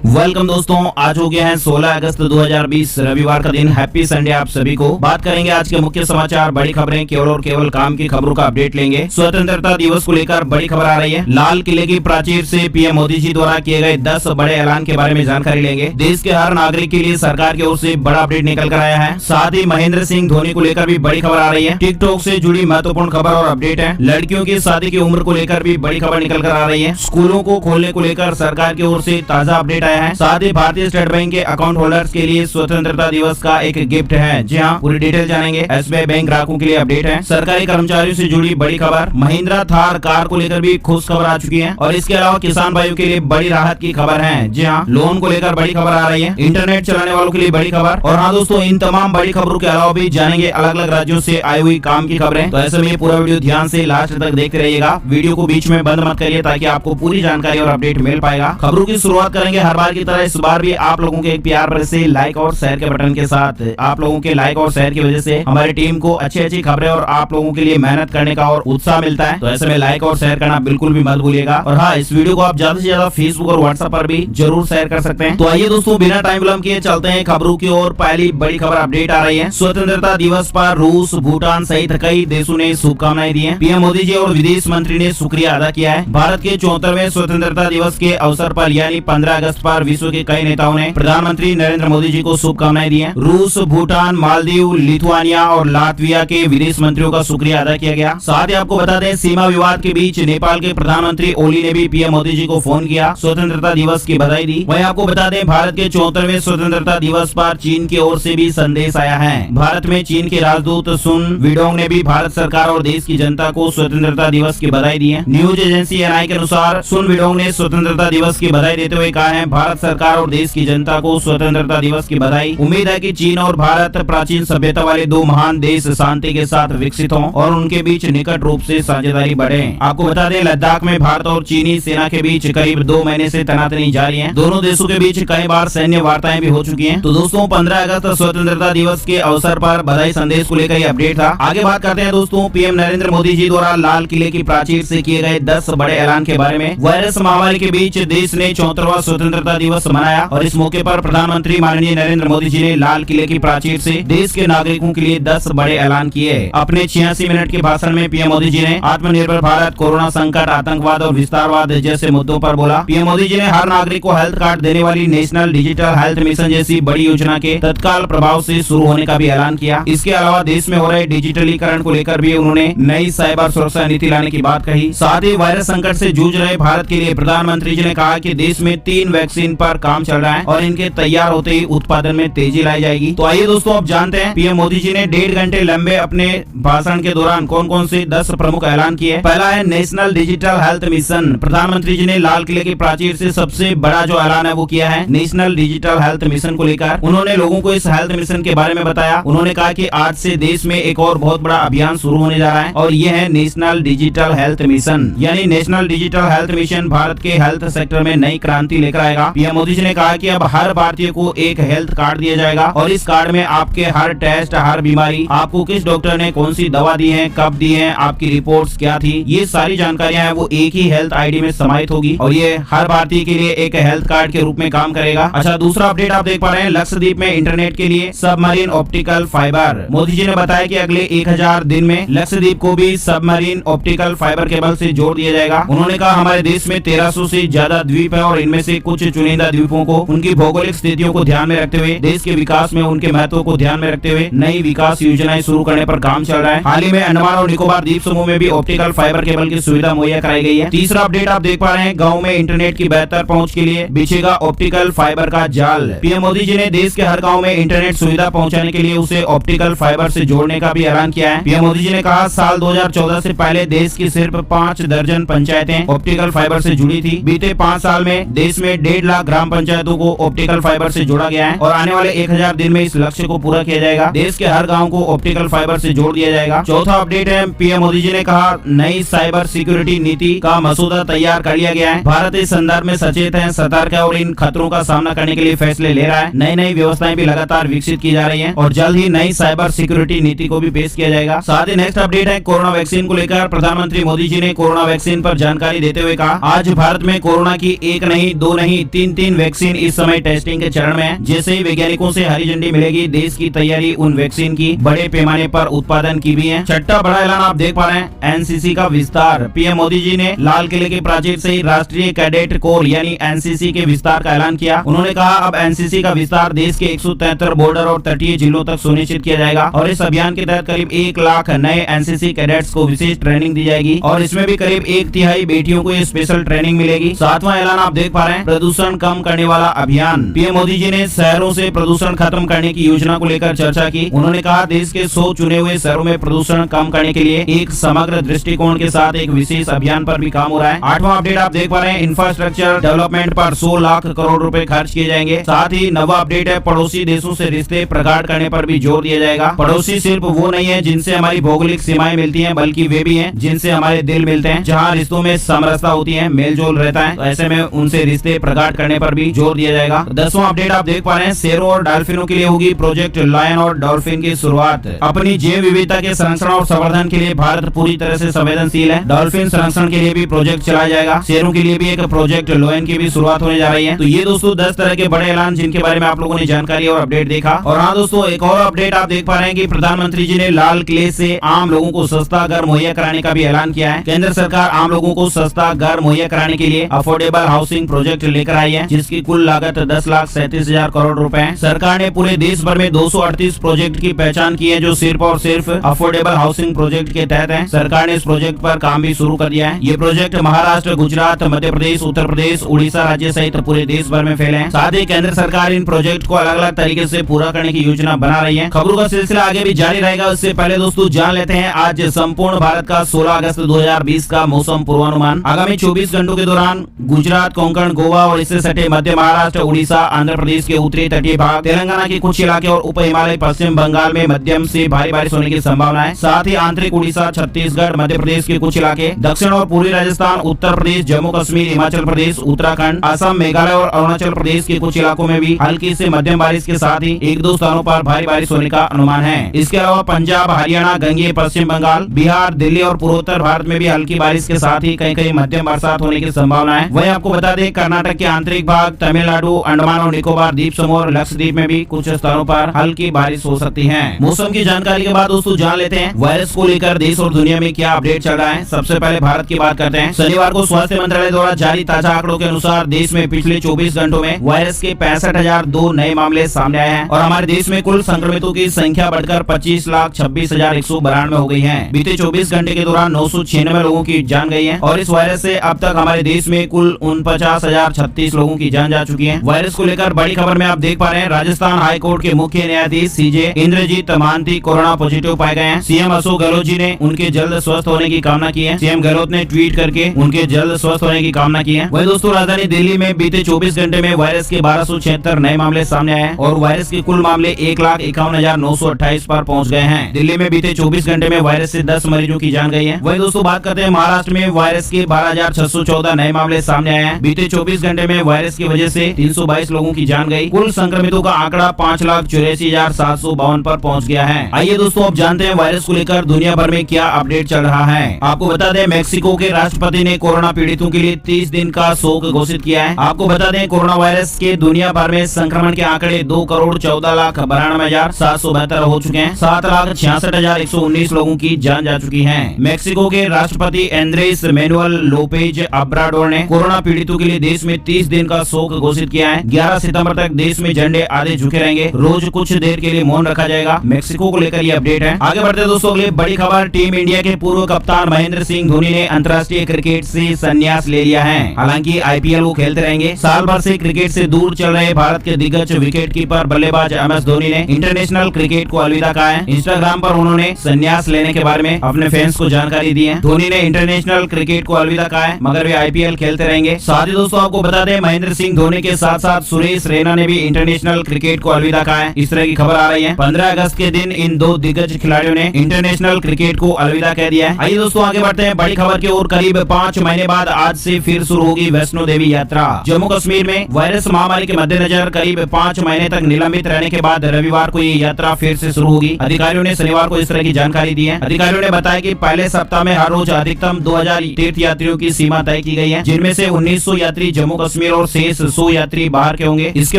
Welcome दोस्तों, आज हो गया है 16 अगस्त 2020 रविवार का दिन। हैप्पी संडे आप सभी को। बात करेंगे आज के मुख्य समाचार, बड़ी खबरें, केवल और केवल काम की खबरों का अपडेट लेंगे। स्वतंत्रता दिवस को लेकर बड़ी खबर आ रही है। लाल किले की प्राचीर से पीएम मोदी जी द्वारा किए गए 10 बड़े ऐलान के बारे में जानकारी लेंगे। देश के हर नागरिक के लिए सरकार की ओर से बड़ा अपडेट निकल कर आया है। साथ ही महेंद्र सिंह धोनी को लेकर भी बड़ी खबर आ रही है। टिकटॉक से जुड़ी महत्वपूर्ण खबर और अपडेट है। लड़कियों की शादी की उम्र को लेकर भी बड़ी खबर निकल कर आ रही है। स्कूलों को खोलने को लेकर सरकार की ओर से ताजा अपडेट आया है। साथ ही भारतीय स्टेट बैंक के अकाउंट होल्डर्स के लिए स्वतंत्रता दिवस का एक गिफ्ट है। जी हाँ, पूरी डिटेल जानेंगे। एसबीआई बैंक ग्राहकों के लिए अपडेट है। सरकारी कर्मचारियों से जुड़ी बड़ी खबर, महिंद्रा थार कार को लेकर भी खुश खबर आ चुकी है। और इसके अलावा किसान भाइयों के लिए बड़ी राहत की खबर है। जी हाँ, लोन को लेकर बड़ी खबर आ रही है। इंटरनेट चलाने वालों के लिए बड़ी खबर। और हाँ दोस्तों, इन तमाम बड़ी खबरों के अलावा भी जानेंगे अलग अलग राज्यों से आई हुई काम की खबरें। तो ऐसे में पूरा वीडियो ध्यान से लास्ट तक देखते रहिएगा। वीडियो को बीच में बंद मत करिए ताकि आपको पूरी जानकारी और अपडेट मिल पाएगा। खबरों की शुरुआत करेंगे हर बार की तरह इस बार भी आप लोगों के एक प्यार भरे से लाइक और शेयर के बटन के साथ। आप लोगों के लाइक और शेयर की वजह से हमारी टीम को अच्छी खबरें और आप लोगों के लिए मेहनत करने का और उत्साह मिलता है। तो ऐसे में लाइक और शेयर करना बिल्कुल भी मत भूलिएगा। और हाँ, इस वीडियो को आप ज्यादा से ज्यादा फेसबुक और व्हाट्सएप पर भी जरूर शेयर कर सकते हैं। तो आइए दोस्तों, बिना टाइम विलंब किए चलते हैं खबरों की ओर। पहली बड़ी खबर अपडेट आ रही है। स्वतंत्रता दिवस पर रूस, भूटान सहित कई देशों ने शुभकामनाएं दी है। पीएम मोदी जी और विदेश मंत्री ने शुक्रिया अदा किया है। भारत के 74वें स्वतंत्रता दिवस के अवसर पर यानी 15 अगस्त पर विश्व के कई नेताओं ने प्रधानमंत्री नरेंद्र मोदी जी को शुभकामनाएं दी हैं। रूस, भूटान, मालदीव, लिथुआनिया और लातविया के विदेश मंत्रियों का शुक्रिया अदा किया गया। साथ ही आपको बता दें, सीमा विवाद के बीच नेपाल के प्रधानमंत्री ओली ने भी पीएम मोदी जी को फोन किया, स्वतंत्रता दिवस की बधाई दी। वहीं आपको बता दें, भारत के 74वें स्वतंत्रता दिवस पर चीन की ओर से भी संदेश आया है। भारत में चीन के राजदूत सुन विडोंग ने भी भारत सरकार और देश की जनता को स्वतंत्रता दिवस की बधाई दी है। न्यूज एजेंसी एनआई के अनुसार सुन विडोंग ने स्वतंत्रता दिवस की बधाई देते हुए कहा है, भारत सरकार और देश की जनता को स्वतंत्रता दिवस की बधाई। उम्मीद है कि चीन और भारत प्राचीन सभ्यता वाले दो महान देश शांति के साथ विकसित हों और उनके बीच निकट रूप से साझेदारी बढ़े। आपको बता दें, लद्दाख में भारत और चीनी सेना के बीच करीब 2 महीने से तैनाती जारी है। दोनों देशों के बीच कई बार सैन्य वार्ताएं भी हो चुकी हैं। तो दोस्तों, 15 अगस्त स्वतंत्रता दिवस के अवसर पर बधाई संदेश को लेकर अपडेट था। आगे बात करते हैं दोस्तों, पीएम नरेंद्र मोदी जी द्वारा लाल किले की प्राचीर से किए गए 10 बड़े ऐलान के बारे में। वायरस महामारी के बीच देश ने 74वां स्वतंत्रता दिवस मनाया और इस मौके पर प्रधानमंत्री माननीय नरेंद्र मोदी जी ने लाल किले की प्राचीर से देश के नागरिकों के लिए 10 बड़े ऐलान किए। अपने 86 मिनट के भाषण में पीएम मोदी जी ने आत्मनिर्भर भारत, कोरोना संकट, आतंकवाद और विस्तारवाद जैसे मुद्दों पर बोला। पीएम मोदी जी ने हर नागरिक को हेल्थ कार्ड देने वाली नेशनल डिजिटल हेल्थ मिशन जैसी बड़ी योजना के तत्काल प्रभाव से शुरू होने का भी ऐलान किया। इसके अलावा देश में हो रहे डिजिटलीकरण को लेकर भी उन्होंने नई साइबर सुरक्षा नीति लाने की बात कही। साथ ही वायरस संकट से जूझ रहे भारत के लिए प्रधानमंत्री जी ने कहा कि देश में 3 वैक्सीन पर काम चल रहा है और इनके तैयार होते ही उत्पादन में तेजी लाई जाएगी। तो आइए दोस्तों, अब जानते हैं पीएम मोदी जी ने 1.5 घंटे लंबे अपने भाषण के दौरान कौन कौन से 10 प्रमुख ऐलान किए। पहला है नेशनल डिजिटल हेल्थ मिशन। प्रधानमंत्री जी ने लाल किले की प्राचीर से सबसे बड़ा जो ऐलान है वो किया है नेशनल डिजिटल हेल्थ मिशन को लेकर। उन्होंने लोगों को इस हेल्थ मिशन के बारे में बताया। उन्होंने कहा कि आज से देश में एक और बहुत बड़ा अभियान शुरू होने जा रहा है और ये है नेशनल डिजिटल हेल्थ मिशन। यानी national digital health mission Bharat के हेल्थ सेक्टर में नई क्रांति लेकर आएगा। पीएम मोदी जी ने कहा कि अब हर भारतीय को एक हेल्थ कार्ड दिया जाएगा और इस कार्ड में आपके हर टेस्ट, हर बीमारी, आपको किस डॉक्टर ने कौन सी दवा दी है, कब दी है, आपकी रिपोर्ट्स क्या थी, ये सारी जानकारियां हैं वो एक ही हेल्थ आईडी में समाहित होगी और ये हर भारतीय के लिए एक हेल्थ कार्ड के रूप में काम करेगा। अच्छा, दूसरा अपडेट आप देख पा रहे हैं, लक्षद्वीप में इंटरनेट के लिए submarine optical fibre. Modi ji ने बताया कि अगले 1000 दिन में लक्षद्वीप को भी सबमरीन ऑप्टिकल फाइबर केबल से जोड़ दिया जाएगा। उन्होंने कहा, हमारे देश में 1300 से ज्यादा द्वीप है और इनमें से कुछ चुनिंदा द्वीपों को उनकी भौगोलिक स्थितियों को ध्यान में रखते हुए देश के विकास में उनके महत्व को ध्यान में रखते हुए नई विकास योजनाएं शुरू करने पर काम चल रहा है। हाल ही में अंडमान और निकोबार द्वीप समूह में भी ऑप्टिकल फाइबर केबल की सुविधा मुहैया कराई गई है। तीसरा अपडेट आप देख पा रहे हैं, गाँव में इंटरनेट की बेहतर पहुँच के लिए बिछेगा ऑप्टिकल फाइबर का जाल। पीएम मोदी जी ने देश के हर गाँव में इंटरनेट सुविधा पहुँचाने के लिए उसे ऑप्टिकल फाइबर से जोड़ने का भी ऐलान किया है। पीएम मोदी जी ने कहा, साल 2014 से पहले देश की सिर्फ 5 दर्जन पंचायतें ऑप्टिकल फाइबर से जुड़ी थी। बीते 5 साल में देश में 1.5 लाख ग्राम पंचायतों को ऑप्टिकल फाइबर से जोड़ा गया है और आने वाले 1000 दिन में इस लक्ष्य को पूरा किया जाएगा। देश के हर गांव को ऑप्टिकल फाइबर से जोड़ दिया जाएगा। चौथा अपडेट है, पीएम मोदी जी ने कहा, नई साइबर सिक्योरिटी नीति का मसौदा तैयार कर लिया गया है। भारत इस संदर्भ में सचेत है, सतर्क है और इन खतरों का सामना करने के लिए फैसले ले रहा है। नई व्यवस्थाएं भी लगातार विकसित की जा रही है और जल्द ही नई साइबर सिक्योरिटी नीति को भी पेश किया जाएगा। साथ ही नेक्स्ट अपडेट है, कोरोना वैक्सीन को लेकर प्रधानमंत्री मोदी जी ने कोरोना वैक्सीन पर जानकारी देते हुए कहा, आज भारत में कोरोना की 1 नहीं 2 नहीं की 3 वैक्सीन इस समय टेस्टिंग के चरण में है। जैसे ही वैज्ञानिकों से हरी झंडी मिलेगी, देश की तैयारी उन वैक्सीन की बड़े पैमाने पर उत्पादन की भी है। छठा बड़ा ऐलान आप देख पा रहे हैं, एनसीसी का विस्तार। पीएम मोदी जी ने लाल किले के प्राचीर से ही राष्ट्रीय कैडेट कोर यानी एनसीसी के विस्तार का ऐलान किया। उन्होंने कहा अब एनसीसी का विस्तार देश के 173 बॉर्डर और तटीय जिलों तक सुनिश्चित किया जाएगा और इस अभियान के तहत करीब 1 लाख नए एनसीसी कैडेट्स को विशेष ट्रेनिंग दी जाएगी और इसमें भी करीब 1/3 बेटियों को ये स्पेशल ट्रेनिंग मिलेगी। सातवां ऐलान आप देख पा रहे हैं, प्रदूषण कम करने वाला अभियान। पीएम मोदी जी ने शहरों से प्रदूषण खत्म करने की योजना को लेकर चर्चा की। उन्होंने कहा देश के 100 चुने हुए शहरों में प्रदूषण कम करने के लिए एक समग्र दृष्टिकोण के साथ एक विशेष अभियान पर भी काम हो रहा है। आठवां अपडेट आप देख पा रहे हैं, इंफ्रास्ट्रक्चर डेवलपमेंट पर 100 लाख करोड़ रुपए खर्च किए जाएंगे। साथ ही नवा अपडेट है, पड़ोसी देशों से रिश्ते प्रगाढ़ करने पर भी जोर दिया जाएगा। पड़ोसी सिर्फ वो नहीं है जिनसे हमारी भौगोलिक सीमाएं मिलती हैं, बल्कि वे भी हैं जिनसे हमारे दिल मिलते हैं। जहां रिश्तों में समरसता होती है, मेलजोल रहता है, तो ऐसे में उनसे रिश्ते प्रगाढ़ करने पर भी जोर दिया जाएगा। 10वां अपडेट आप देख पा रहे हैं, शेरों और डॉल्फिनों के लिए होगी प्रोजेक्ट लायन और डॉल्फिन की शुरुआत। अपनी जैव विविधता के संरक्षण और संवर्धन के लिए भारत पूरी तरह से संवेदनशील है। डॉल्फिन संरक्षण के लिए भी प्रोजेक्ट चलाया जाएगा। शेरों के लिए भी एक प्रोजेक्ट लायन की भी शुरुआत होने जा रही है। तो ये दोस्तों 10 तरह के बड़े ऐलान जिनके बारे में आप लोगों ने जानकारी और अपडेट देखा। और हाँ दोस्तों, एक और अपडेट आप देख पा रहे हैं कि प्रधानमंत्री जी ने लाल किले से आम लोगों को सस्ता घर मुहैया कराने का भी ऐलान किया है। केंद्र सरकार आम लोगों को सस्ता घर मुहैया कराने के लिए अफोर्डेबल हाउसिंग प्रोजेक्ट लेकर आई है, जिसकी कुल लागत 10,37,000 करोड़ रुपए है। सरकार ने पूरे देश भर में 238 प्रोजेक्ट की पहचान की है जो सिर्फ और सिर्फ अफोर्डेबल हाउसिंग प्रोजेक्ट के तहत है। सरकार ने इस प्रोजेक्ट पर काम भी शुरू कर दिया है। ये प्रोजेक्ट महाराष्ट्र, गुजरात, मध्य प्रदेश, उत्तर प्रदेश, उड़ीसा राज्य सहित पूरे देश भर में फैले हैं। साथ ही केंद्र सरकार इन प्रोजेक्ट को अलग अलग तरीके से पूरा करने की योजना बना रही है। खबरों का सिलसिला आगे भी जारी रहेगा। उससे पहले दोस्तों जान लेते हैं आज संपूर्ण भारत का 16 अगस्त 2020 का मौसम पूर्वानुमान। आगामी 24 घंटों के दौरान गुजरात, कोंकण, गोवा और इससे सटे मध्य महाराष्ट्र, उड़ीसा, आंध्र प्रदेश के उत्तरी तटीय भाग, तेलंगाना के कुछ इलाके और उप हिमालय पश्चिम बंगाल में मध्यम से भारी बारिश होने की संभावना है। साथ ही आंतरिक उड़ीसा, छत्तीसगढ़, मध्य प्रदेश के कुछ इलाके, दक्षिण और पूर्वी राजस्थान, उत्तर प्रदेश, जम्मू कश्मीर, हिमाचल प्रदेश, उत्तराखंड, असम, मेघालय और अरुणाचल प्रदेश के कुछ इलाकों में भी हल्की से मध्यम बारिश के साथ ही 1-2 स्थानों पर भारी बारिश होने का अनुमान है। इसके अलावा पंजाब, हरियाणा, गंगेय पश्चिम बंगाल, बिहार, दिल्ली और पूर्वोत्तर भारत में भी हल्की बारिश के साथ ही कहीं कहीं मध्यम बरसात होने की संभावना है। वहीं आपको बता दें कर्नाटक के आंतरिक भाग, तमिलनाडु, अंडमान और निकोबार द्वीप समूह और लक्षद्वीप में भी कुछ स्थानों पर हल्की बारिश हो सकती है। मौसम की जानकारी के बाद दोस्तों जान लेते हैं वायरस को लेकर देश और दुनिया में क्या अपडेट चल रहा है। सबसे पहले भारत की बात करते हैं। शनिवार को स्वास्थ्य मंत्रालय द्वारा जारी ताजा आंकड़ों के अनुसार देश में पिछले 24 घंटों में वायरस के 65,002 नए मामले सामने आए हैं और हमारे देश में कुल संक्रमितों की संख्या बढ़कर 25,26,192 हो गई है। बीते 24 घंटे के दौरान 996 लोगों की जान गई है और इस वायरस से अब तक हमारे देश में कुल 49,036 लोगों की जान जा चुकी है। वायरस को लेकर बड़ी खबर में आप देख पा रहे हैं, राजस्थान हाई कोर्ट के मुख्य न्यायाधीश सीजे इंद्रजीत महांती कोरोना पॉजिटिव पाए गए हैं। सीएम अशोक गहलोत जी ने उनके जल्द स्वस्थ होने की कामना की है। सीएम गहलोत ने ट्वीट करके उनके जल्द स्वस्थ होने की कामना की है। वही दोस्तों राजधानी दिल्ली में बीते 24 घंटे में वायरस के 1276 नए मामले सामने आए हैं और वायरस के कुल मामले 1,51,928 पर पहुंच गए हैं। दिल्ली में बीते 24 घंटे में वायरस से 10 मरीजों की जान गई है। वही दोस्तों बात करते हैं महाराष्ट्र में वायरस के 12,614 नए मामले सामने आए हैं। बीते 24 घंटे में वायरस की वजह से 322 लोगों की जान गई। कुल संक्रमितों का आंकड़ा 5,84,752 पर पहुंच गया है। आइए दोस्तों अब जानते हैं वायरस को लेकर दुनिया भर में क्या अपडेट चल रहा है। आपको बता दें मेक्सिको के राष्ट्रपति ने कोरोना पीड़ितों के लिए 30 दिन का शोक घोषित किया है। आपको बता दें कोरोना वायरस के दुनिया भर में संक्रमण के आंकड़े 2,14,92,772 हो चुके हैं। 7,66,119 लोगों की जान जा चुकी है। मेक्सिको के राष्ट्रपति एंड्रेस मैनुअल लोपेज अब्राडोर ने कोरोना पीड़ितों के लिए देश में 30 दिन का शोक घोषित किया है। 11 सितंबर तक देश में झंडे आधे झुके रहेंगे। रोज कुछ देर के लिए मौन रखा जाएगा। मेक्सिको को लेकर ये अपडेट है। आगे बढ़ते दोस्तों अगली बड़ी खबर, टीम इंडिया के पूर्व कप्तान महेंद्र सिंह धोनी ने अंतर्राष्ट्रीय क्रिकेट से संन्यास ले लिया है। हालांकि आईपीएल वो खेलते रहेंगे। साल भर से क्रिकेट से दूर चल रहे भारत के दिग्गज विकेटकीपर बल्लेबाज MS धोनी ने इंटरनेशनल क्रिकेट को अलविदा कहा है। इंस्टाग्राम पर उन्होंने संन्यास लेने के बारे में अपने फैंस को जानकारी दी है। धोनी ने इंटरनेशनल क्रिकेट को अलविदा कहा है, मगर वे आईपीएल खेलते रहेंगे। साथ ही दोस्तों आपको बता दें महेंद्र सिंह धोनी के साथ साथ सुरेश रैना ने भी इंटरनेशनल क्रिकेट को अलविदा कहा है। इस तरह की खबर आ रही है। 15 अगस्त के दिन इन दो दिग्गज खिलाड़ियों ने इंटरनेशनल क्रिकेट को अलविदा कह दिया है। आइए दोस्तों आगे बढ़ते हैं बड़ी खबर की ओर। करीब 5 महीने बाद आज से फिर शुरू होगी वैष्णो देवी यात्रा। जम्मू कश्मीर में वायरस महामारी के मद्देनजर करीब 5 महीने तक निलंबित रहने के बाद रविवार को ये यात्रा फिर से शुरू होगी। अधिकारियों ने शनिवार को इस तरह की जानकारी दी है। अधिकारियों ने बताया कि पहले सप्ताह में हर रोज अधिकतम 2000 तीर्थ यात्रियों की सीमा तय की गई है, जिनमें से 1900 यात्री जम्मू कश्मीर और शेष 100 यात्री बाहर के होंगे। इसके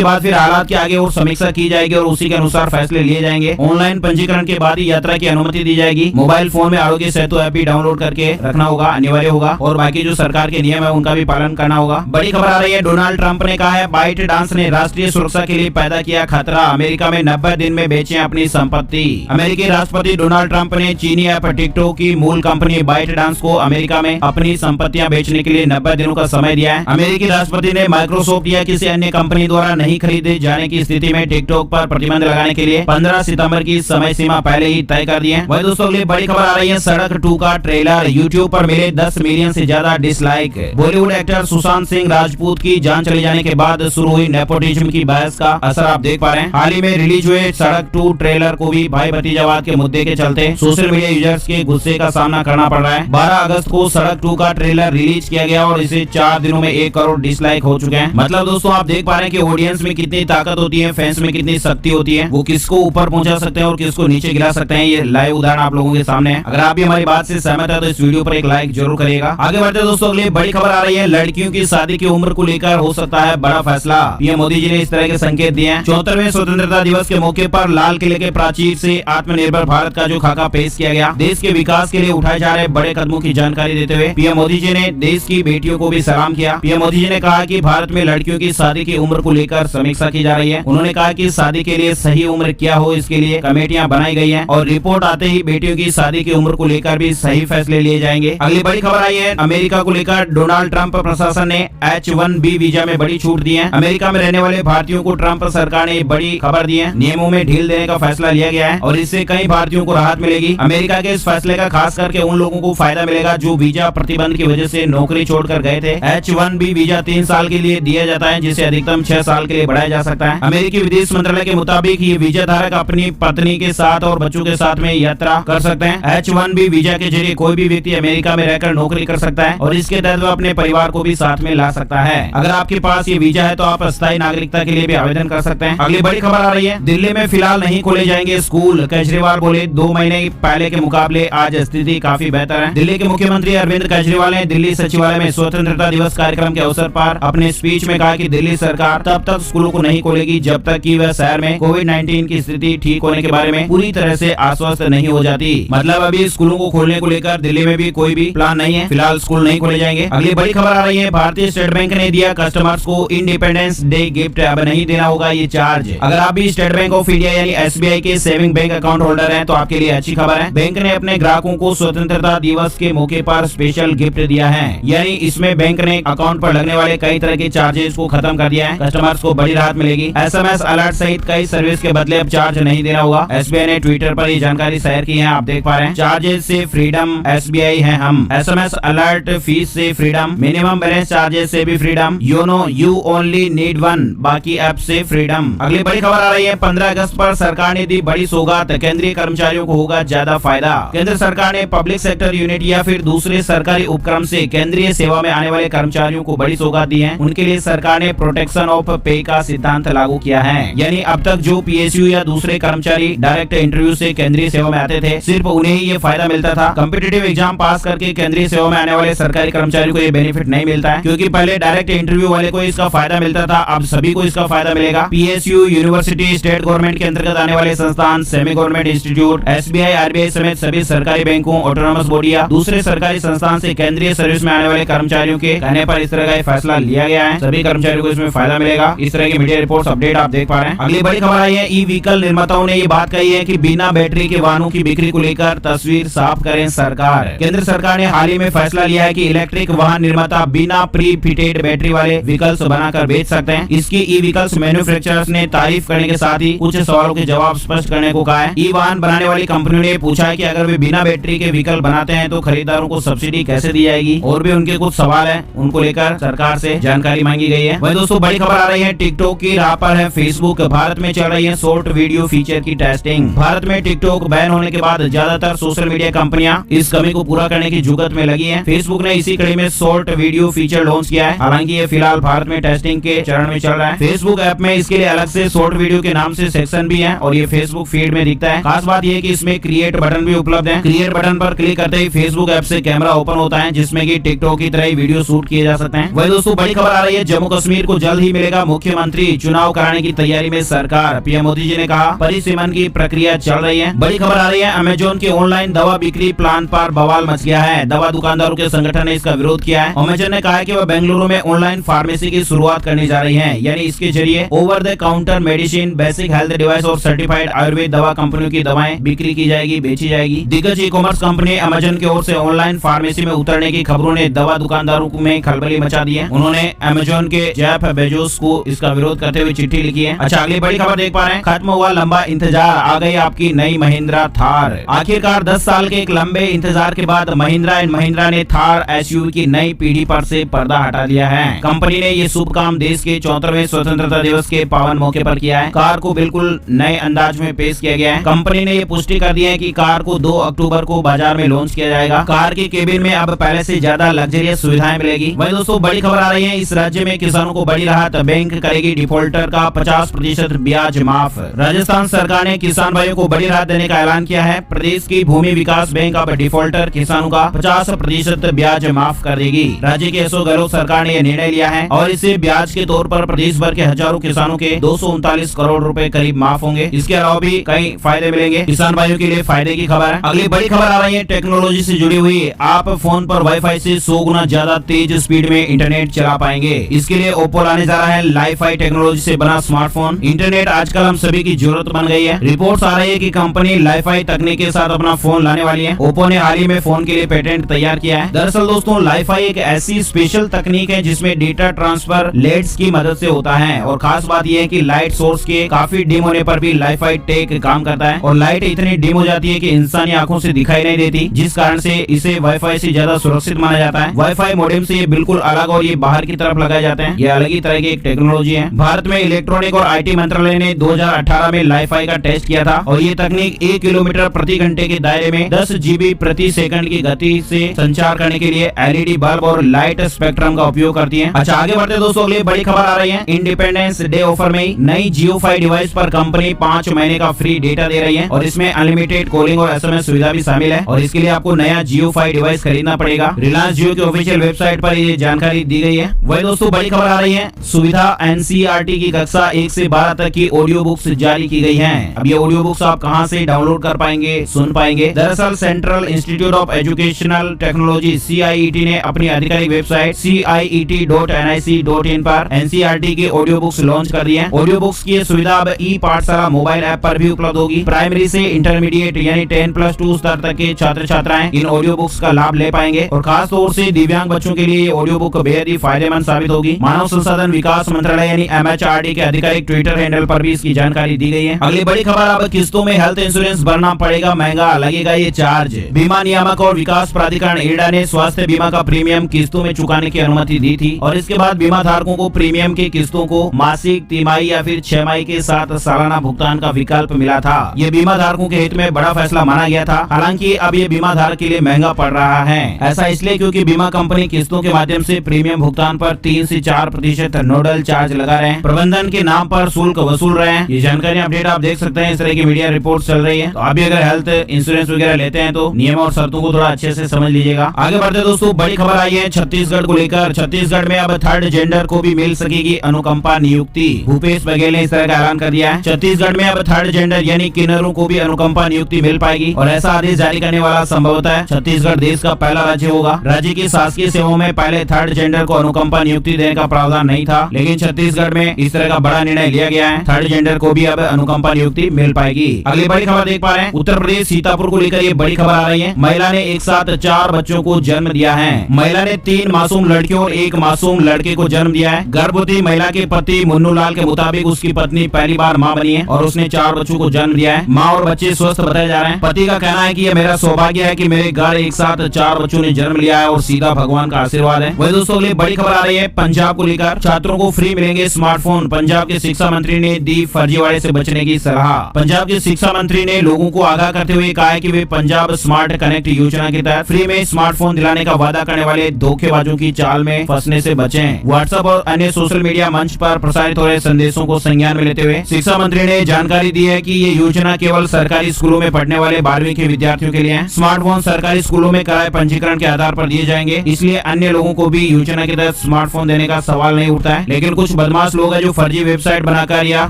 बाद फिर हालात के आगे और समीक्षा की जाएगी और उसी के अनुसार फैसले लिए जाएंगे। ऑनलाइन पंजीकरण के बाद ही यात्रा की अनुमति दी जाएगी। मोबाइल फोन में आरोग्य सेतु ऐप भी डाउनलोड करके रखना होगा, अनिवार्य होगा, और बाकी जो सरकार के नियम है उनका भी पालन करना होगा। बड़ी खबर आ रही है, डोनाल्ड ट्रंप ने कहा है बाइट डांस ने राष्ट्रीय सुरक्षा के लिए पैदा किया खतरा, अमेरिका में 90 दिन में बेचे अपनी संपत्ति। अमेरिकी राष्ट्रपति डोनाल्ड ट्रंप ने चीनी ऐप टिकटॉक की मूल कंपनी बाइट डांस को अमेरिका में अपनी संपत्तियां बेचने के लिए 90 दिनों का समय दिया है। अमेरिकी राष्ट्रपति ने माइक्रोसॉफ्ट या किसी अन्य कंपनी द्वारा नहीं खरीदे जाने की स्थिति में टिकटॉक पर प्रतिबंध लगाने के लिए 15 सितंबर की समय सीमा पहले ही तय कर दी है। वही दोस्तों अगली बड़ी खबर आ रही है, सड़क 2 का ट्रेलर यूट्यूब पर मिले 10 मिलियन से ज्यादा डिसलाइक। बॉलीवुड एक्टर सुशांत सिंह राजपूत की जान चले जाने के बाद शुरू हुई नेपोटिज्म की बहस का असर आप देख पा रहे हैं। हाल ही में रिलीज हुए सड़क 2 ट्रेलर को भी भाई भतीजावाद के मुद्दे के चलते सोशल मीडिया यूजर्स के गुस्से का सामना करना पड़ रहा है। 12 अगस्त को सड़क 2 का ट्रेलर रिलीज किया गया और इसे 4 दिनों में 1 करोड़ डिसलाइक हो चुके हैं। मतलब दोस्तों आप देख पा रहे हैं कि ऑडियंस में कितनी ताकत होती है, फैंस में कितनी शक्ति होती है, वो किसको ऊपर पहुंचा सकते हैं और किसको नीचे गिरा सकते हैं। ये लाइव उदाहरण आप लोगों के सामने है। अगर आप भी हमारी बात से सहमत है तो इस वीडियो पर एक लाइक जरूर करिएगा। आगे बढ़ते दोस्तों अगली बड़ी खबर आ रही है, लड़कियों की शादी की उम्र को लेकर हो सकता है बड़ा फैसला। पीएम मोदी जी ने इस तरह के संकेत दिए हैं। 74वें स्वतंत्रता दिवस के मौके पर लाल किले के प्राचीर से आत्मनिर्भर भारत का जो खाका पेश किया गया, देश के विकास के लिए उठाए जा रहे बड़े कदमों की जानकारी देते हुए पीएम मोदी जी ने देश की बेटियों को भी सलाम किया। पीएम मोदी जी ने कहा कि भारत में लड़कियों की शादी की उम्र को लेकर समीक्षा की जा रही है। उन्होंने कहा कि शादी के लिए सही उम्र क्या हो इसके लिए कमेटियां बनाई गई हैं और रिपोर्ट आते ही बेटियों की शादी की उम्र को लेकर भी सही फैसले लिए जाएंगे। अगली बड़ी खबर आई है, अमेरिका को लेकर डोनाल्ड ट्रंप प्रशासन ने H-1B वीजा में बड़ी छूट दी है। अमेरिका में रहने वाले भारतीयों को ट्रंप सरकार ने बड़ी खबर दी है। नियमों में ढील देने का फैसला लिया गया है और इससे कई भारतीयों को राहत मिलेगी। अमेरिका के इस फैसले का खास करके उन लोगों को फायदा मिलेगा जो वीजा प्रतिबंध की वजह से नौकरी छोड़कर गए थे। H-1B वीजा 3 साल के लिए दिया जाता है जिसे अधिकतम 6 साल के लिए बढ़ाया जा सकता है। अमेरिकी विदेश मंत्रालय के मुताबिक ये वीजा धारक अपनी पत्नी के साथ और बच्चों के साथ में यात्रा कर सकते हैं। H-1B वीजा के जरिए कोई भी व्यक्ति अमेरिका में रहकर नौकरी कर सकता है और इसके तहत वो अपने परिवार को भी साथ में ला सकता है। अगर आपके पास ये वीजा है तो आप अस्थायी नागरिकता के लिए भी आवेदन कर सकते हैं। अगली बड़ी खबर आ रही है, दिल्ली में फिलहाल नहीं खोले जाएंगे स्कूल। केजरीवाल बोले 2 महीने पहले के मुकाबले आज स्थिति काफी बेहतर है। दिल्ली के मुख्यमंत्री अरविंद केजरीवाल ने दिल्ली सचिवालय में स्वतंत्रता दिवस कार्यक्रम के अवसर पर अपने स्पीच में कहा कि दिल्ली सरकार तब तक स्कूलों को नहीं खोलेगी जब तक कि वह शहर में कोविड-19 की स्थिति ठीक होने के बारे में पूरी तरह से आश्वस्त नहीं हो जाती। मतलब अभी स्कूलों को खोलने को लेकर दिल्ली में भी कोई भी प्लान नहीं है, फिलहाल स्कूल नहीं खोले जाएंगे। अगली बड़ी खबर आ रही है, भारतीय स्टेट बैंक ने दिया कस्टमर्स को इंडिपेंडेंस डे गिफ्ट, अब नहीं देना होगा ये चार्ज। अगर आप भी स्टेट बैंक ऑफ इंडिया यानी SBI के सेविंग बैंक अकाउंट होल्डर हैं तो आपके लिए अच्छी खबर है। बैंक ने अपने ग्राहकों को स्वतंत्रता दिवस के मौके पर स्पेशल गिफ्ट दिया है, यानी इसमें बैंक ने अकाउंट पर लगने वाले कई तरह के चार्जेस को खत्म कर दिया है। कस्टमर्स को बड़ी राहत मिलेगी। SMS अलर्ट सहित कई सर्विस के बदले अब चार्ज नहीं देना होगा। SBI ने ट्विटर पर ये जानकारी शेयर की है, आप देख पा रहे हैं। चार्जेस से फ्रीडम, SBI है हम। SMS अलर्ट फीस से फ्रीडम, मिनिमम बैलेंस चार्जेस से भी freedom, YONO you only need one, बाकी ऐप से फ्रीडम। अगली बड़ी खबर आ रही है, 15 अगस्त पर सरकार ने दी बड़ी सौगात, केंद्रीय कर्मचारियों को होगा ज्यादा फायदा। केंद्र सरकार ने पब्लिक सेक्टर यूनिट या फिर दूसरे सरकारी उपक्रम से केंद्रीय सेवा में आने वाले कर्मचारियों को बड़ी सौगात दी है। उनके लिए सरकार ने प्रोटेक्शन ऑफ पे का सिद्धांत लागू किया है, यानी अब तक जो PSU या दूसरे कर्मचारी डायरेक्ट इंटरव्यू से केंद्रीय सेवा में आते थे सिर्फ उन्हें ही ये फायदा मिलता था। कॉम्पिटिटिव एग्जाम पास करके केंद्रीय सेवा में आने वाले सरकारी कर्मचारियों को ये बेनिफिट नहीं मिलता है, क्योंकि पहले डायरेक्ट इंटरव्यू वाले को इसका फायदा मिलता था, अब सभी को इसका फायदा मिलेगा। PSU, यूनिवर्सिटी, स्टेट गवर्नमेंट के अंतर्गत आने वाले संस्थान, semi government institute, SBI, RBI समेत सभी सरकारी बैंकों, ऑटोनोमस बॉडी या दूसरे सरकारी संस्थान से केंद्रीय सर्विस में आने वाले कर्मचारियों के कहने पर इस तरह का फैसला लिया गया है। सभी कर्मचारियों को इसमें फायदा मिलेगा। इस तरह की मीडिया रिपोर्ट्स अपडेट आप देख पा रहे हैं। अगली बड़ी खबर आई है, ई व्हीकल निर्माताओं ने ये बात कही है कि बिना बैटरी के वाहनों की बिक्री को लेकर तस्वीर साफ करें सरकार। केंद्र सरकार ने हाल ही में फैसला लिया है कि इलेक्ट्रिक वाहन निर्माता बिना प्री फिटेड बैटरी वाले व्हीकल्स बनाकर बेच सकते हैं। इसकी ई व्हीकल्स मैन्युफैक्चरर्स ने तारीफ करने के साथ ही कुछ सवालों के जवाब स्पष्ट करने को कहा है। ई वाहन बनाने वाली कंपनियों ने पूछा है कि अगर वे बिना बैटरी के व्हीकल बनाते हैं तो खरीदारों को सब्सिडी कैसे दी जाएगी, और भी उनके कुछ सवाल है, उनको लेकर सरकार से जानकारी मांगी गई है। वही दोस्तों बड़ी खबर आ रही है, टिकटॉक की राह पर है फेसबुक। भारत में चल रही है शॉर्ट वीडियो फीचर की टेस्टिंग। भारत में टिकटॉक बैन होने के बाद ज्यादातर सोशल मीडिया कंपनियां इस कमी को पूरा करने की जुगत में लगी हैं। फेसबुक ने इसी कड़ी में शॉर्ट वीडियो फीचर लॉन्च किया है। हालांकि ये फिलहाल भारत में टेस्टिंग के चरण में चल रहा है। फेसबुक ऐप में इसके लिए अलग से शॉर्ट वीडियो के नाम से सेक्शन भी है और ये फेसबुक फीड में दिखता है। खास बात ये कि इसमें क्रिएट बटन भी उपलब्ध है। क्रिएट बटन पर क्लिक करते ही फेसबुक ऐप से कैमरा ओपन होता है, जिसमें कि टिकटॉक की तरह ही वीडियो शूट किए जा सकते हैं। वही दोस्तों बड़ी खबर आ रही है, जम्मू कश्मीर को जल्द ही मिलेगा मुख्यमंत्री, चुनाव कराने की तैयारी में सरकार। पीएम मोदी जी ने कहा परिसीमन की प्रक्रिया चल रही है। बड़ी खबर आ रही है, अमेजोन के ऑनलाइन दवा बिक्री प्लान पर बवाल मच गया है। दवा दुकानदारों के संगठन ने इसका विरोध किया है। अमेजोन ने कहा है कि वह बेंगलुरु में ऑनलाइन फार्मेसी की शुरुआत करने जा रही है, यानी इसके जरिए over the counter medicine, basic health device और सर्टिफाइड आयुर्वेद दवा कंपनियों की दवाएं बिक्री की जाएगी, बेची जाएगी। दिग्गज ई कॉमर्स कंपनी अमेजोन की ओर से ऑनलाइन फार्मेसी में उतरने की खबरों ने दवा दुकानदारों में खलबली मचा दी है। उन्होंने अमेजोन के जेफ बेजोस को इसका विरोध करते हुए चिट्ठी लिखी है। अच्छा, अगली बड़ी खबर देख पा रहे हैं, खत्म हुआ लंबा इंतजार, आ गई आपकी नई महिंद्रा थार। आखिरकार 10 साल के एक लंबे इंतजार के बाद महिंद्रा एंड महिंद्रा ने थार एसयूवी की नई पीढ़ी पर से पर्दा हटा दिया है। कंपनी ने ये शुभ काम देश के 74वें स्वतंत्रता दिवस के पावन मौके पर किया है। कार को बिल्कुल नए अंदाज में पेश किया गया है। कंपनी ने ये पुष्टि कर दी है कि कार को 2 अक्टूबर को बाजार में लॉन्च किया जाएगा। कार के केबिन में अब पहले से ज्यादा लग्जरियस सुविधाएं मिलेगी। वहीं दोस्तों बड़ी खबर आ रही है, इस राज्य में किसानों को बड़ी राहत, बैंक करेगी डिफॉल्टर का 50% ब्याज माफ। राजस्थान सरकार ने किसान भाइयों को बड़ी राहत देने का ऐलान किया है। प्रदेश की भूमि विकास बैंक अब डिफॉल्टर किसानों का 50% ब्याज माफ कर देगी। राज्य के अशोक गहलोत सरकार ने यह निर्णय लिया है और इसे ब्याज के तौर पर प्रदेश भर के हजारों किसानों के 239 करोड़ रुपए करीब माफ होंगे। इसके अलावा भी कई फायदे मिलेंगे। किसान भाइयों के लिए फायदे की खबर है। अगली बड़ी खबर आ रही है, टेक्नोलॉजी से जुड़ी हुई। आप फोन पर वाईफाई से 100 गुना ज्यादा तेज स्पीड में इंटरनेट चला पाएंगे। इसके लिए ओप्पो लाने जा रहा है लाईफाई टेक्नोलॉजी से बना स्मार्टफोन। इंटरनेट आजकल हम सभी की जरूरत बन गई है। रिपोर्ट्स आ रही है कि कंपनी लाईफाई तकनीक के साथ अपना फोन लाने वाली है। ओप्पो ने हाल ही में फोन के लिए पेटेंट तैयार किया है। दरअसल दोस्तों लाईफाई एक ऐसी स्पेशल तकनीक है जिसमें डेटा ट्रांसफर लेड्स की मदद से होता है और खास बात यह है कि लाइट सोर्स के काफी डिम होने पर भी लाईफाई टेक काम करता है और लाइट इतनी डिम हो जाती है कि इंसानी आंखों से दिखाई नहीं देती, जिस कारण से इसे वाईफाई से ज्यादा सुरक्षित माना जाता है। वाईफाई मॉडेम से ये बिल्कुल अलग और ये बाहर की तरफ लगाए जाते हैं। ये अलग ही तरह की एक टेक्नोलॉजी है। भारत में इलेक्ट्रॉनिक और आईटी मंत्रालय ने 2018 में लाईफाई का टेस्ट किया था और ये तकनीक 1 किलोमीटर प्रति घंटे के दायरे में 10 GB प्रति सेकंड की गति से संचार करने के लिए एलईडी बल्ब और लाइट स्पेक्ट्रम का उपयोग करती है। अच्छा, आगे बढ़ते दोस्तों, अगली बड़ी खबर आ रही है, इंडिपेंडेंस डे ऑफर में नई जियो फाई डिवाइस पर कंपनी 5 महीने का फ्री डेटा दे रही है और इसमें अनलिमिटेड कॉलिंग और एसएमएस सुविधा भी शामिल है और इसके लिए आपको नया जियो फाई डिवाइस खरीदना पड़ेगा। रिलायंस जियो की ऑफिशियल वेबसाइट पर ये जानकारी दी गई है। वही दोस्तों बड़ी खबर आ रही है, सुविधा एनसीईआरटी की कक्षा 1 से 12 तक की ऑडियो बुक्स जारी की गई है। अब ये ऑडियो बुक्स आप कहां से डाउनलोड कर पाएंगे, सुन पाएंगे? दरअसल central institute of educational technology CIET ने अपनी आधिकारिक वेबसाइट ciet.nic.in पर एनसीईआरटी की ऑडियो बुक्स लॉन्च कर दी है। ऑडियो बुक्स की सुविधा अब ई पाठशाला मोबाइल ऐप पर भी उपलब्ध होगी। प्राइमरी से इंटरमीडिएट यानी 10+2 स्तर तक के छात्र छात्राएं इन ऑडियो बुक्स का लाभ ले पाएंगे और खास तौर से दिव्यांग बच्चों के लिए ऑडियो बुक बेहद ही फायदेमंद साबित होगी। मानव संसाधन विकास मंत्रालय यानी MHRD के आधिकारिक ट्विटर हैंडल पर भी इसकी जानकारी दी गई है। अगली बड़ी खबर, अब किस्तों में हेल्थ इंश्योरेंस भरना पड़ेगा महंगा, लगेगा ये चार्ज। बीमा नियामक और विकास प्राधिकरण IRDA ने स्वास्थ्य बीमा का प्रीमियम किस्तों में चुकाने की अनुमति दी थी और इसके बाद बीमा धारकों को प्रीमियम की किस्तों को मासिक, तिमाही या फिर 6 माही के साथ सालाना भुगतान का विकल्प मिला था। ये बीमा धारकों के हित में बड़ा फैसला माना गया था। हालांकि अब ये बीमा धारक के लिए महंगा पड़ रहा है। ऐसा इसलिए क्योंकि बीमा कंपनी किस्तों के माध्यम से प्रीमियम भुगतान पर 3 से 4% नोडल चार्ज लगा रहे हैं, प्रबंधन के नाम पर शुल्क वसूल रहे हैं। ये जानकारी अपडेट आप देख सकते हैं, इस तरह की मीडिया रिपोर्ट चल रही है। तो अभी अगर हेल्थ इंश्योरेंस वगैरह लेते हैं तो नियम और शर्तों को थोड़ा अच्छे से समझ लीजिएगा। आगे बढ़ते दोस्तों, बड़ी खबर आई है छत्तीसगढ़ को लेकर। छत्तीसगढ़ में अब थर्ड जेंडर को भी मिल सकेगी अनुकंपा नियुक्ति। भूपेश बघेल ने इस तरह का ऐलान कर दिया है। छत्तीसगढ़ में अब थर्ड जेंडर यानी किन्नरों को भी अनुकंपा नियुक्ति मिल पाएगी और ऐसा आदेश जारी करने वाला संभवतः छत्तीसगढ़ देश का पहला राज्य होगा। राज्य की शासकीय सेवाओं में पहले थर्ड जेंडर को अनुकंपा नियुक्ति देने का प्रावधान नहीं था, लेकिन छत्तीसगढ़ में इस तरह का बड़ा निर्णय लिया गया है। थर्ड जेंडर को भी अब अनुकंपा नियुक्ति मिल पाएगी। अगली बड़ी खबर देख पा रहे हैं, उत्तर प्रदेश सीतापुर को लेकर ये बड़ी खबर आ रही है। महिला ने एक साथ 4 बच्चों को जन्म दिया है। महिला ने 3 मासूम लड़कियों और 1 मासूम लड़के को जन्म दिया है। गर्भवती महिला के पति मुन्नू लाल के मुताबिक उसकी पत्नी पहली बार मां बनी है और उसने 4 बच्चों को जन्म दिया है। मां और बच्चे स्वस्थ बताए जा रहे हैं। पति का कहना है कि यह मेरा सौभाग्य है कि मेरे घर एक साथ 4 बच्चों ने जन्म लिया है और सीधा भगवान का आशीर्वाद है। वही दोस्तों अगली बड़ी खबर आ रही है, पंजाब को लेकर छात्रों को फ्री मिलेंगे स्मार्टफोन। पंजाब के शिक्षा मंत्री ने दी फर्जीवाड़े से बचने की सलाह। पंजाब के शिक्षा मंत्री ने लोगों को आगाह करते हुए कहा है कि वे पंजाब स्मार्ट कनेक्ट योजना के तहत फ्री में स्मार्टफोन दिलाने का वादा करने वाले धोखेबाजों की चाल में फंसने से बचें। व्हाट्सएप और अन्य सोशल मीडिया मंच पर प्रसारित हो रहे संदेशों को संज्ञान में लेते हुए शिक्षा मंत्री ने जानकारी दी है कि ये योजना केवल सरकारी स्कूलों में पढ़ने वाले 12वीं के विद्यार्थियों के लिए है। स्मार्टफोन सरकारी स्कूलों में कराए पंजीकरण के आधार पर दिए जाएंगे, इसलिए अन्य लोगों को भी योजना के तहत स्मार्टफोन देने का सवाल नहीं उठता है। लेकिन कुछ बदमाश लोग हैं जो फर्जी वेबसाइट बनाकर या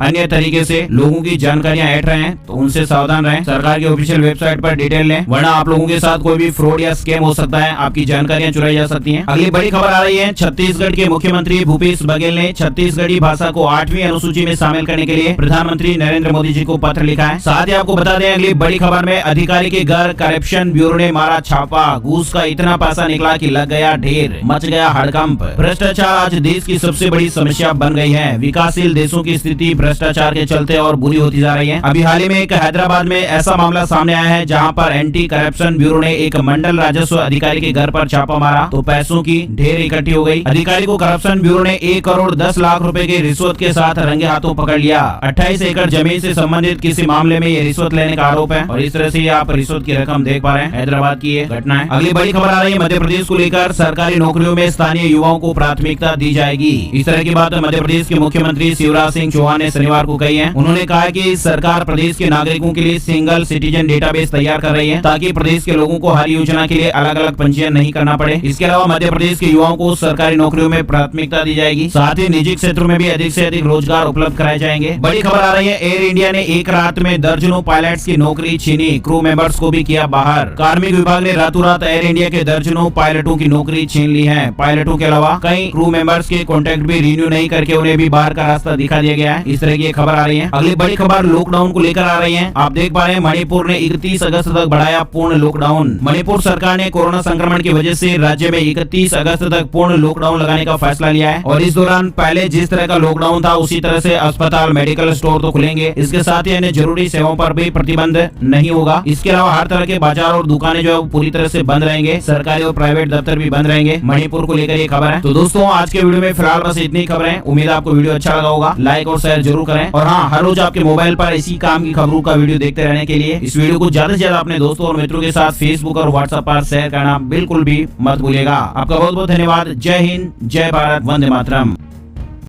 अन्य तरीके से लोगों की जानकारियां ऐंठ रहे हैं, तो उनसे सावधान रहें। सरकार की ऑफिशियल वेबसाइट पर डिटेल लें, वरना आप लोगों के साथ कोई भी फ्रॉड या स्कैम हो सकता है, आपकी जानकारियां चुराई जा सकती हैं। अगली बड़ी खबर आ रही है, छत्तीसगढ़ के मुख्यमंत्री भूपेश बघेल ने छत्तीसगढ़ी भाषा को 8वीं अनुसूची में शामिल करने के लिए प्रधानमंत्री नरेंद्र मोदी जी को पत्र लिखा है। साथ ही आपको बता दें, अगली बड़ी खबर में अधिकारी के घर करप्शन ब्यूरो ने मारा छापा, घूस का इतना पैसा निकला कि लग गया ढेर, मच गया हड़कंप। भ्रष्टाचार आज देश की सबसे बड़ी समस्या बन गई है। विकासशील देशों की स्थिति भ्रष्टाचार के चलते और बुरी होती जा रही है। अभी हाल ही में एक हैदराबाद में ऐसा मामला सामने आया है, जहां पर एंटी करप्शन ब्यूरो ने एक मंडल राजस्व अधिकारी के घर पर छापा मारा तो पैसों की ढेर इकट्ठी हो गई। अधिकारी को करप्शन ब्यूरो ने 1 करोड़ 10 लाख रुपए की रिश्वत के साथ रंगे हाथों पकड़ लिया। 28 एकड़ जमीन से संबंधित किसी मामले में ये रिश्वत लेने का आरोप है और इस तरह से आप रिश्वत की रकम देख पा रहे हैं। हैदराबाद की ये घटना है। अगली बड़ी खबर आ रही है, मध्य प्रदेश को लेकर सरकारी नौकरियों में स्थानीय युवाओं को प्राथमिकता दी जाएगी। इस तरह की बात मध्य प्रदेश के मुख्यमंत्री शिवराज सिंह चौहान ने शनिवार को कही है। उन्होंने कहा कि सरकार प्रदेश के नागरिकों के लिए सिंगल सिटीजन डेटाबेस तैयार कर रही है, ताकि प्रदेश के लोगों को हर योजना के लिए अलग अलग पंजीयन नहीं करना पड़े। इसके अलावा मध्य प्रदेश के युवाओं को सरकारी नौकरियों में प्राथमिकता दी जाएगी। साथ ही निजी क्षेत्रों में भी अधिक से अधिक रोजगार उपलब्ध कराए जाएंगे। बड़ी खबर आ रही है, एयर इंडिया ने एक रात में दर्जनों पायलट्स की नौकरी छीनी, क्रू मेंबर्स को भी किया बाहर। कार्मिक विभाग ने रातों रात एयर इंडिया के दर्जनों पायलटों की नौकरी छीन ली है। पायलटों के अलावा कई क्रू मेंबर्स के कॉन्ट्रैक्ट भी रिन्यू नहीं करके उन्हें भी बाहर का रास्ता दिखा दिया गया है। इस तरह की खबर आ रही है। अगली बड़ी खबर लॉकडाउन को लेकर आ रही है। आप देख पा रहे हैं, मणिपुर ने 31 अगस्त तक बढ़ाया पूर्ण लॉकडाउन। मणिपुर सरकार ने कोरोना संक्रमण की वजह से राज्य में 31 अगस्त तक पूर्ण लॉकडाउन लगाने का फैसला लिया है और इस दौरान पहले जिस तरह का लॉकडाउन था उसी तरह से अस्पताल, मेडिकल स्टोर तो खुलेंगे। इसके साथ ही अन्य जरूरी सेवाओं पर भी प्रतिबंध नहीं होगा। इसके अलावा हर तरह के बाजार और दुकानें जो है पूरी तरह से बंद रहेंगे। सरकारी और प्राइवेट दफ्तर भी बंद रहेंगे। मणिपुर को लेकर ये खबर है। तो दोस्तों, आज के वीडियो में फिलहाल बस इतनी खबरें। उम्मीद है आपको वीडियो अच्छा लगा होगा। लाइक और शेयर जरूर करें और हाँ, हर रोज आपके मोबाइल पर इसी काम की खबरों का वीडियो देखते रहने के लिए इस वीडियो को ज्यादा से ज्यादा अपने दोस्तों और मित्रों के साथ फेसबुक और व्हाट्सएप पर शेयर करना बिल्कुल भी मत भूलिएगा। आपका बहुत बहुत धन्यवाद। जय हिंद, जय भारत, वंदे मातरम।